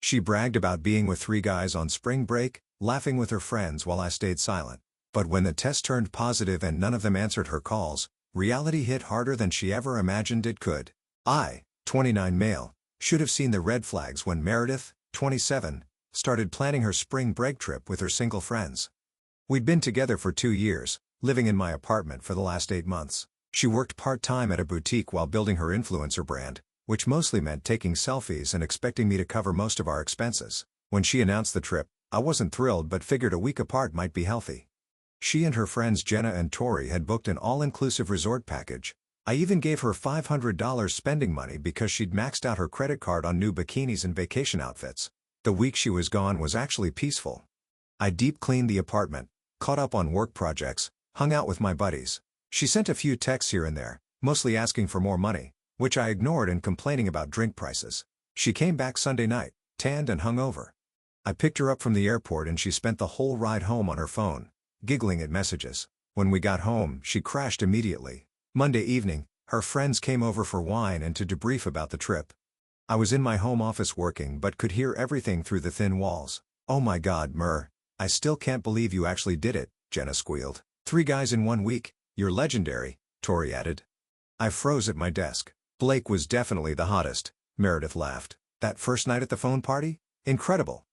She bragged about being with 3 guys on spring break, laughing with her friends while I stayed silent. But when the test turned positive and none of them answered her calls, reality hit harder than she ever imagined it could. I, 29 male, should have seen the red flags when Meredith, 27, started planning her spring break trip with her single friends. We'd been together for 2 years, living in my apartment for the last 8 months. She worked part-time at a boutique while building her influencer brand, which mostly meant taking selfies and expecting me to cover most of our expenses. When she announced the trip, I wasn't thrilled but figured a week apart might be healthy. She and her friends Jenna and Tori had booked an all-inclusive resort package. I even gave her $500 spending money because she'd maxed out her credit card on new bikinis and vacation outfits. The week she was gone was actually peaceful. I deep-cleaned the apartment, caught up on work projects, hung out with my buddies. She sent a few texts here and there, mostly asking for more money, which I ignored and complaining about drink prices. She came back Sunday night, tanned and hungover. I picked her up from the airport and she spent the whole ride home on her phone, giggling at messages. When we got home, she crashed immediately. Monday evening, her friends came over for wine and to debrief about the trip. I was in my home office working but could hear everything through the thin walls. "Oh my God, Mur, I still can't believe you actually did it," Jenna squealed. "3 guys in 1 week, you're legendary," Tori added. I froze at my desk. "Blake was definitely the hottest," Meredith laughed. "That first night at the phone party? Incredible.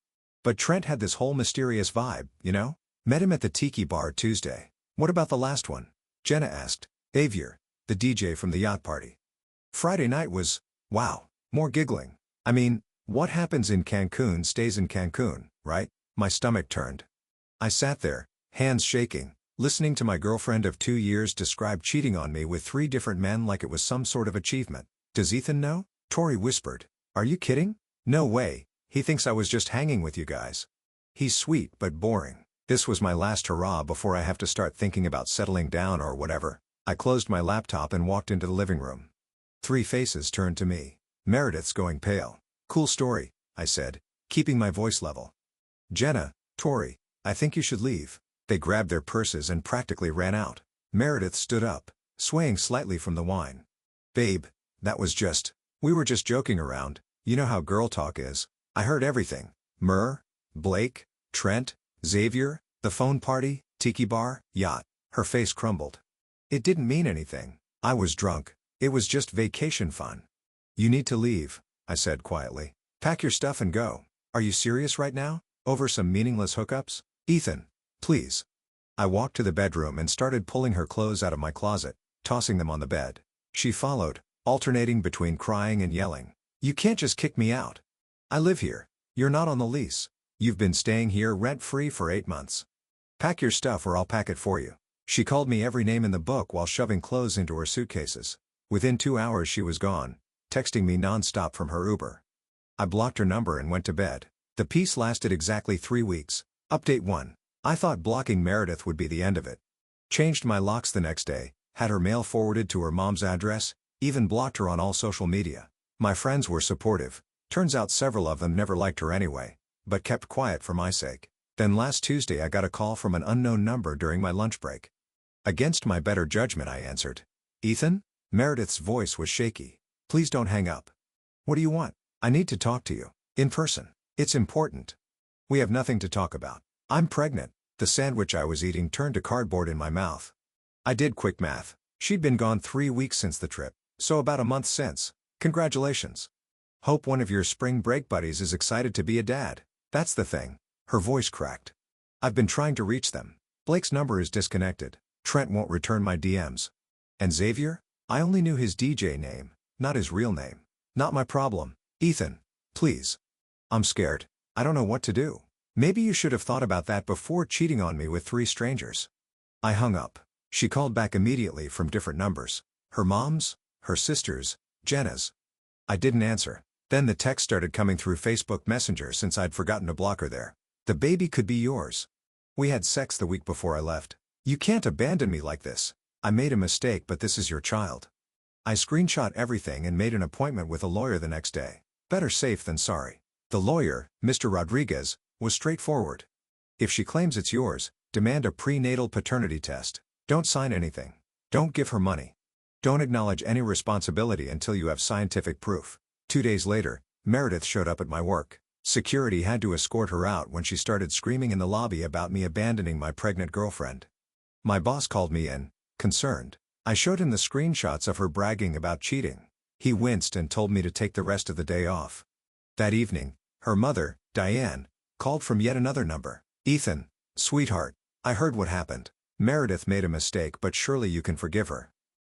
But Trent had this whole mysterious vibe, you know? Met him at the Tiki Bar Tuesday." "What about the last one?" Jenna asked. "Xavier, the DJ from the yacht party. Friday night was, wow." More giggling. "I mean, what happens in Cancun stays in Cancun, right?" My stomach turned. I sat there, hands shaking, listening to my girlfriend of 2 years describe cheating on me with 3 different men like it was some sort of achievement. "Does Ethan know?" Tori whispered. "Are you kidding? No way, he thinks I was just hanging with you guys. He's sweet but boring." This was my last hurrah before I have to start thinking about settling down or whatever. I closed my laptop and walked into the living room. 3 faces turned to me. Meredith's going pale. "Cool story," I said, keeping my voice level. "Jenna, Tori, I think you should leave." They grabbed their purses and practically ran out. Meredith stood up, swaying slightly from the wine. "Babe, we were just joking around, you know how girl talk is. I heard everything. Mur, Blake, Trent, Xavier, the phone party, Tiki Bar, yacht." Her face crumbled. "It didn't mean anything. I was drunk. It was just vacation fun." "You need to leave," I said quietly. "Pack your stuff and go." "Are you serious right now? Over some meaningless hookups?" "Ethan, please." I walked to the bedroom and started pulling her clothes out of my closet, tossing them on the bed. She followed, alternating between crying and yelling. "You can't just kick me out. I live here. You're not on the lease. You've been staying here rent-free for 8 months. Pack your stuff or I'll pack it for you." She called me every name in the book while shoving clothes into her suitcases. Within 2 hours she was gone, texting me non-stop from her Uber. I blocked her number and went to bed. The peace lasted exactly 3 weeks. Update 1. I thought blocking Meredith would be the end of it. Changed my locks the next day, had her mail forwarded to her mom's address, even blocked her on all social media. My friends were supportive. Turns out several of them never liked her anyway, but kept quiet for my sake. Then last Tuesday I got a call from an unknown number during my lunch break. Against my better judgment I answered. "Ethan?" Meredith's voice was shaky. "Please don't hang up." "What do you want?" "I need to talk to you. In person. It's important." "We have nothing to talk about. I'm pregnant." The sandwich I was eating turned to cardboard in my mouth. I did quick math. She'd been gone 3 weeks since the trip, so about a month since. "Congratulations. Hope one of your spring break buddies is excited to be a dad." "That's the thing." Her voice cracked. "I've been trying to reach them. Blake's number is disconnected. Trent won't return my DMs. And Xavier? I only knew his DJ name, not his real name." "Not my problem. Ethan, please. I'm scared. I don't know what to do." "Maybe you should have thought about that before cheating on me with 3 strangers." I hung up. She called back immediately from different numbers. Her mom's, her sister's, Jenna's. I didn't answer. Then the text started coming through Facebook Messenger since I'd forgotten to block her there. "The baby could be yours. We had sex the week before I left. You can't abandon me like this. I made a mistake but this is your child." I screenshot everything and made an appointment with a lawyer the next day. Better safe than sorry. The lawyer, Mr. Rodriguez, was straightforward. "If she claims it's yours, demand a prenatal paternity test. Don't sign anything. Don't give her money. Don't acknowledge any responsibility until you have scientific proof." 2 days later, Meredith showed up at my work. Security had to escort her out when she started screaming in the lobby about me abandoning my pregnant girlfriend. My boss called me in, concerned. I showed him the screenshots of her bragging about cheating. He winced and told me to take the rest of the day off. That evening, her mother, Diane, called from yet another number. "Ethan, sweetheart, I heard what happened. Meredith made a mistake, but surely you can forgive her.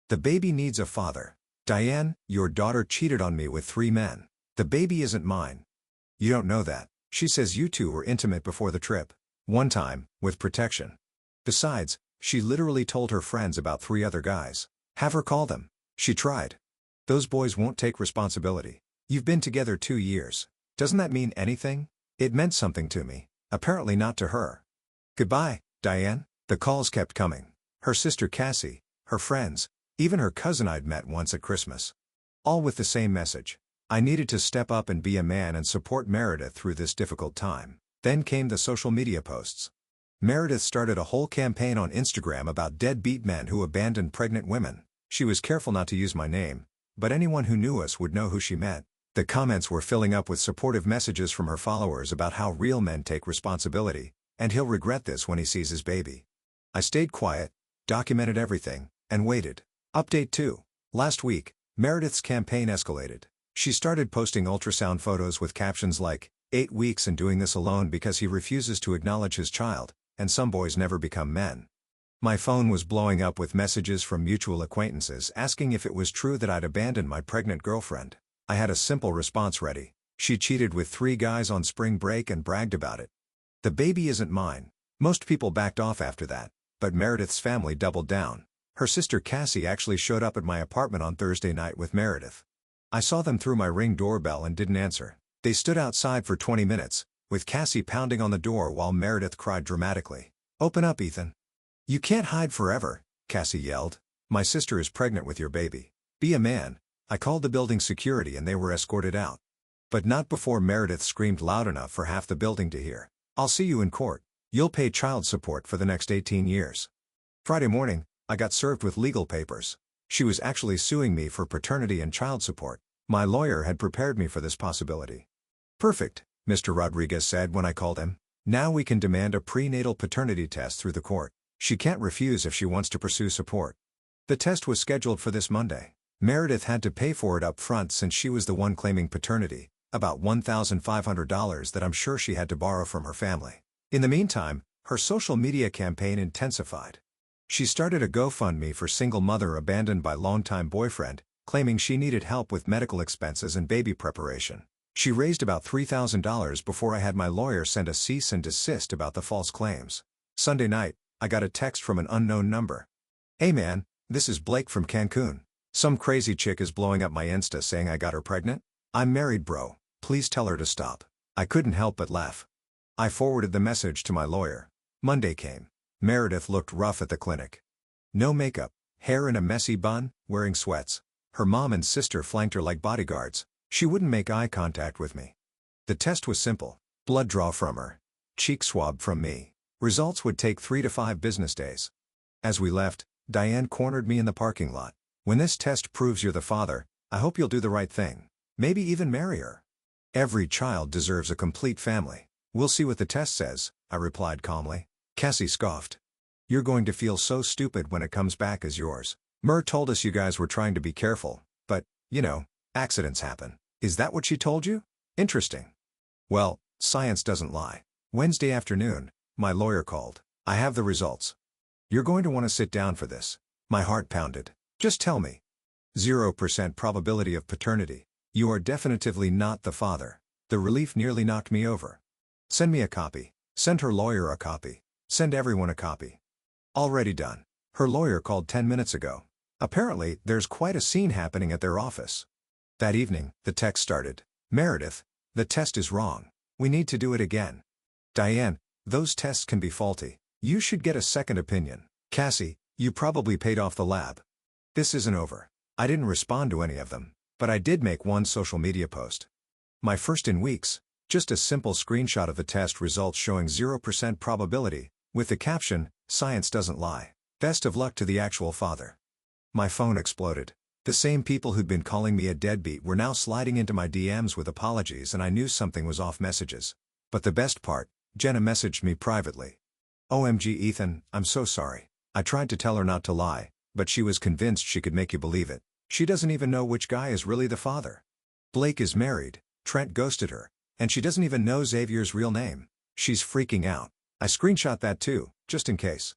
The baby needs a father. Diane, your daughter cheated on me with 3 men. The baby isn't mine. You don't know that. She says you two were intimate before the trip. One time, with protection. Besides, she literally told her friends about 3 other guys. Have her call them." She tried. "Those boys won't take responsibility. You've been together 2 years. Doesn't that mean anything?" It meant something to me. Apparently not to her. "Goodbye, Diane." The calls kept coming. Her sister Cassie, her friends, even her cousin I'd met once at Christmas. All with the same message. I needed to step up and be a man and support Meredith through this difficult time. Then came the social media posts. Meredith started a whole campaign on Instagram about deadbeat men who abandoned pregnant women. She was careful not to use my name, but anyone who knew us would know who she meant. The comments were filling up with supportive messages from her followers about how real men take responsibility, and he'll regret this when he sees his baby. I stayed quiet, documented everything, and waited. Update 2. Last week, Meredith's campaign escalated. She started posting ultrasound photos with captions like, 8 weeks and doing this alone because he refuses to acknowledge his child, and some boys never become men. My phone was blowing up with messages from mutual acquaintances asking if it was true that I'd abandoned my pregnant girlfriend. I had a simple response ready. She cheated with 3 guys on spring break and bragged about it. The baby isn't mine. Most people backed off after that, but Meredith's family doubled down. Her sister Cassie actually showed up at my apartment on Thursday night with Meredith. I saw them through my Ring doorbell and didn't answer. They stood outside for 20 minutes, with Cassie pounding on the door while Meredith cried dramatically. "Open up, Ethan. You can't hide forever," Cassie yelled. "My sister is pregnant with your baby. Be a man." I called the building security and they were escorted out. But not before Meredith screamed loud enough for half the building to hear. "I'll see you in court. You'll pay child support for the next 18 years. Friday morning, I got served with legal papers. She was actually suing me for paternity and child support. My lawyer had prepared me for this possibility. "Perfect," Mr. Rodriguez said when I called him. "Now we can demand a prenatal paternity test through the court. She can't refuse if she wants to pursue support." The test was scheduled for this Monday. Meredith had to pay for it up front since she was the one claiming paternity, about $1,500 that I'm sure she had to borrow from her family. In the meantime, her social media campaign intensified. She started a GoFundMe for single mother abandoned by longtime boyfriend, claiming she needed help with medical expenses and baby preparation. She raised about $3,000 before I had my lawyer send a cease and desist about the false claims. Sunday night, I got a text from an unknown number. "Hey man, this is Blake from Cancun. Some crazy chick is blowing up my Insta saying I got her pregnant. I'm married bro, please tell her to stop." I couldn't help but laugh. I forwarded the message to my lawyer. Monday came. Meredith looked rough at the clinic. No makeup, hair in a messy bun, wearing sweats. Her mom and sister flanked her like bodyguards. She wouldn't make eye contact with me. The test was simple. Blood draw from her. Cheek swab from me. Results would take 3 to 5 business days. As we left, Diane cornered me in the parking lot. "When this test proves you're the father, I hope you'll do the right thing. Maybe even marry her. Every child deserves a complete family." "We'll see what the test says," I replied calmly. Cassie scoffed. "You're going to feel so stupid when it comes back as yours. Mer told us you guys were trying to be careful, but, you know, accidents happen." "Is that what she told you? Interesting." Well, science doesn't lie. Wednesday afternoon, my lawyer called. "I have the results. You're going to want to sit down for this." My heart pounded. "Just tell me." 0% probability of paternity. You are definitively not the father. The relief nearly knocked me over. "Send me a copy." Send her lawyer a copy. Send everyone a copy. Already done. Her lawyer called 10 minutes ago. Apparently, there's quite a scene happening at their office. That evening, the text started. "Meredith, the test is wrong. We need to do it again." "Diane, those tests can be faulty. You should get a second opinion." "Cassie, you probably paid off the lab." This isn't over. I didn't respond to any of them, but I did make one social media post. My first in weeks. Just a simple screenshot of the test results showing 0% probability, with the caption, "Science doesn't lie. Best of luck to the actual father." My phone exploded. The same people who'd been calling me a deadbeat were now sliding into my DMs with apologies, and I knew something was off messages. But the best part, Jenna messaged me privately. "OMG Ethan, I'm so sorry. I tried to tell her not to lie, but she was convinced she could make you believe it. She doesn't even know which guy is really the father. Blake is married, Trent ghosted her, and she doesn't even know Xavier's real name. She's freaking out. I screenshot that too, just in case."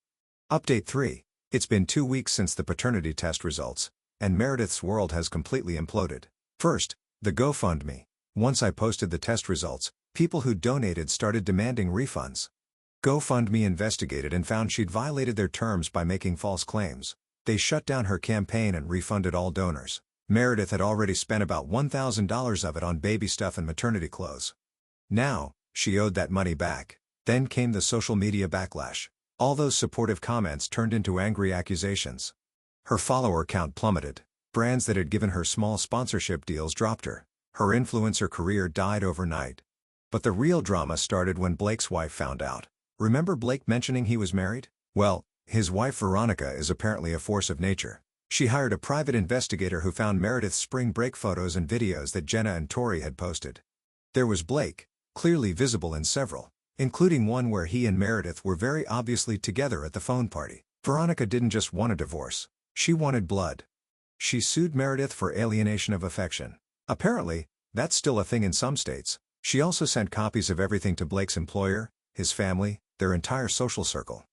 Update 3. It's been 2 weeks since the paternity test results, and Meredith's world has completely imploded. First, the GoFundMe. Once I posted the test results, people who donated started demanding refunds. GoFundMe investigated and found she'd violated their terms by making false claims. They shut down her campaign and refunded all donors. Meredith had already spent about $1,000 of it on baby stuff and maternity clothes. Now, she owed that money back. Then came the social media backlash. All those supportive comments turned into angry accusations. Her follower count plummeted. Brands that had given her small sponsorship deals dropped her. Her influencer career died overnight. But the real drama started when Blake's wife found out. Remember Blake mentioning he was married? Well, his wife Veronica is apparently a force of nature. She hired a private investigator who found Meredith's spring break photos and videos that Jenna and Tori had posted. There was Blake, clearly visible in several, including one where he and Meredith were very obviously together at the phone party. Veronica didn't just want a divorce. She wanted blood. She sued Meredith for alienation of affection. Apparently, that's still a thing in some states. She also sent copies of everything to Blake's employer, his family, their entire social circle.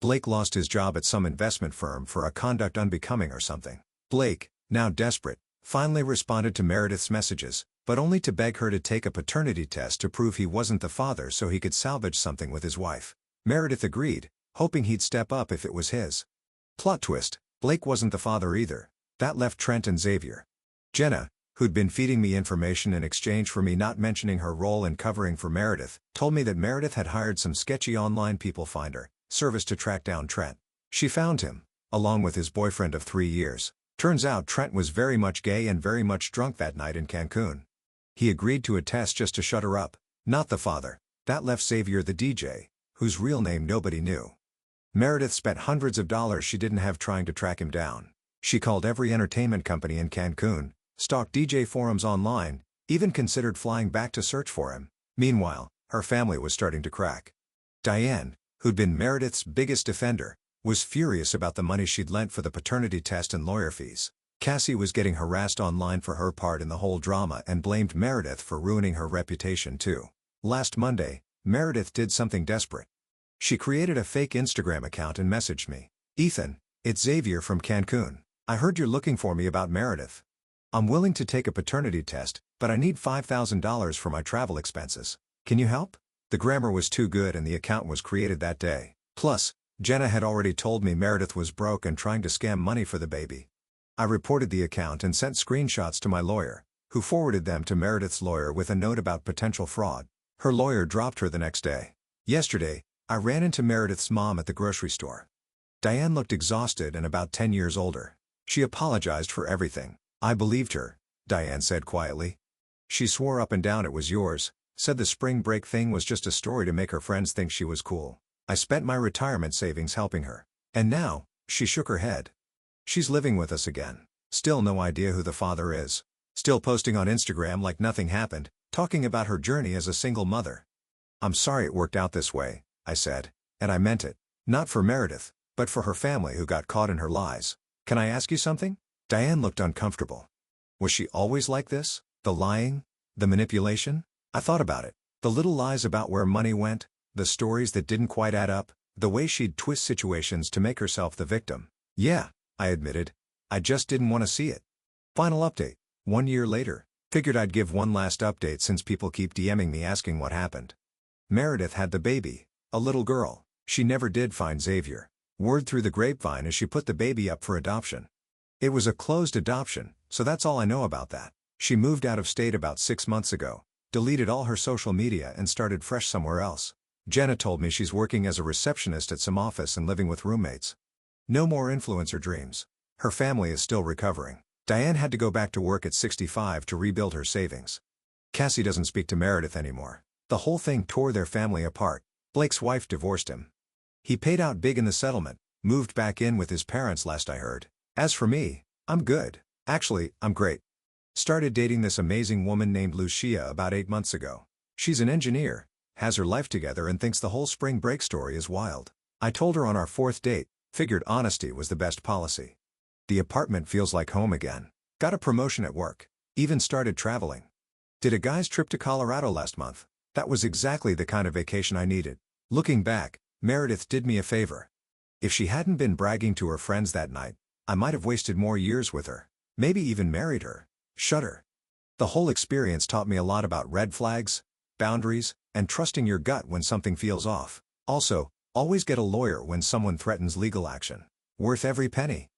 Blake lost his job at some investment firm for a conduct unbecoming or something. Blake, now desperate, finally responded to Meredith's messages, but only to beg her to take a paternity test to prove he wasn't the father so he could salvage something with his wife. Meredith agreed, hoping he'd step up if it was his. Plot twist, Blake wasn't the father either. That left Trent and Xavier. Jenna, who'd been feeding me information in exchange for me not mentioning her role in covering for Meredith, told me that Meredith had hired some sketchy online people finder service to track down Trent. She found him, along with his boyfriend of 3 years. Turns out Trent was very much gay and very much drunk that night in Cancun. He agreed to a test just to shut her up, not the father. That left Xavier the DJ, whose real name nobody knew. Meredith spent hundreds of dollars she didn't have trying to track him down. She called every entertainment company in Cancun, stalked DJ forums online, even considered flying back to search for him. Meanwhile, her family was starting to crack. Diane, who'd been Meredith's biggest defender, was furious about the money she'd lent for the paternity test and lawyer fees. Cassie was getting harassed online for her part in the whole drama and blamed Meredith for ruining her reputation too. Last Monday, Meredith did something desperate. She created a fake Instagram account and messaged me. "Ethan, it's Xavier from Cancun. I heard you're looking for me about Meredith. I'm willing to take a paternity test, but I need $5,000 for my travel expenses. Can you help?" The grammar was too good and the account was created that day. Plus, Jenna had already told me Meredith was broke and trying to scam money for the baby. I reported the account and sent screenshots to my lawyer, who forwarded them to Meredith's lawyer with a note about potential fraud. Her lawyer dropped her the next day. Yesterday, I ran into Meredith's mom at the grocery store. Diane looked exhausted and about 10 years older. She apologized for everything. "I believed her," Diane said quietly. "She swore up and down it was yours, said the spring break thing was just a story to make her friends think she was cool. I spent my retirement savings helping her. And now," she shook her head. "She's living with us again. Still no idea who the father is. Still posting on Instagram like nothing happened, talking about her journey as a single mother." "I'm sorry it worked out this way," I said, and I meant it. Not for Meredith, but for her family who got caught in her lies. "Can I ask you something?" Diane looked uncomfortable. Was she always like this? The lying? The manipulation? I thought about it. The little lies about where money went, the stories that didn't quite add up, the way she'd twist situations to make herself the victim. "Yeah," I admitted. "I just didn't want to see it." Final update. 1 year later. Figured I'd give one last update since people keep DMing me asking what happened. Meredith had the baby, a little girl. She never did find Xavier. Word through the grapevine is she put the baby up for adoption. It was a closed adoption, so that's all I know about that. She moved out of state about 6 months ago, deleted all her social media and started fresh somewhere else. Jenna told me she's working as a receptionist at some office and living with roommates. No more influencer dreams. Her family is still recovering. Diane had to go back to work at 65 to rebuild her savings. Cassie doesn't speak to Meredith anymore. The whole thing tore their family apart. Blake's wife divorced him. He paid out big in the settlement, moved back in with his parents last I heard. As for me, I'm good. Actually, I'm great. Started dating this amazing woman named Lucia about 8 months ago. She's an engineer, has her life together and thinks the whole spring break story is wild. I told her on our 4th date, figured honesty was the best policy. The apartment feels like home again. Got a promotion at work. Even started traveling. Did a guy's trip to Colorado last month. That was exactly the kind of vacation I needed. Looking back, Meredith did me a favor. If she hadn't been bragging to her friends that night, I might have wasted more years with her. Maybe even married her. Shudder. The whole experience taught me a lot about red flags, boundaries, and trusting your gut when something feels off. Also, always get a lawyer when someone threatens legal action. Worth every penny.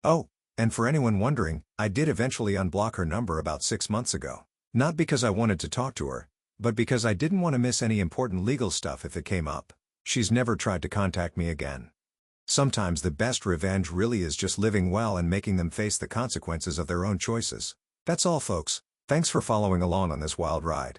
Oh, and for anyone wondering, I did eventually unblock her number about 6 months ago. Not because I wanted to talk to her, but because I didn't want to miss any important legal stuff if it came up. She's never tried to contact me again. Sometimes the best revenge really is just living well and making them face the consequences of their own choices. That's all, folks. Thanks for following along on this wild ride.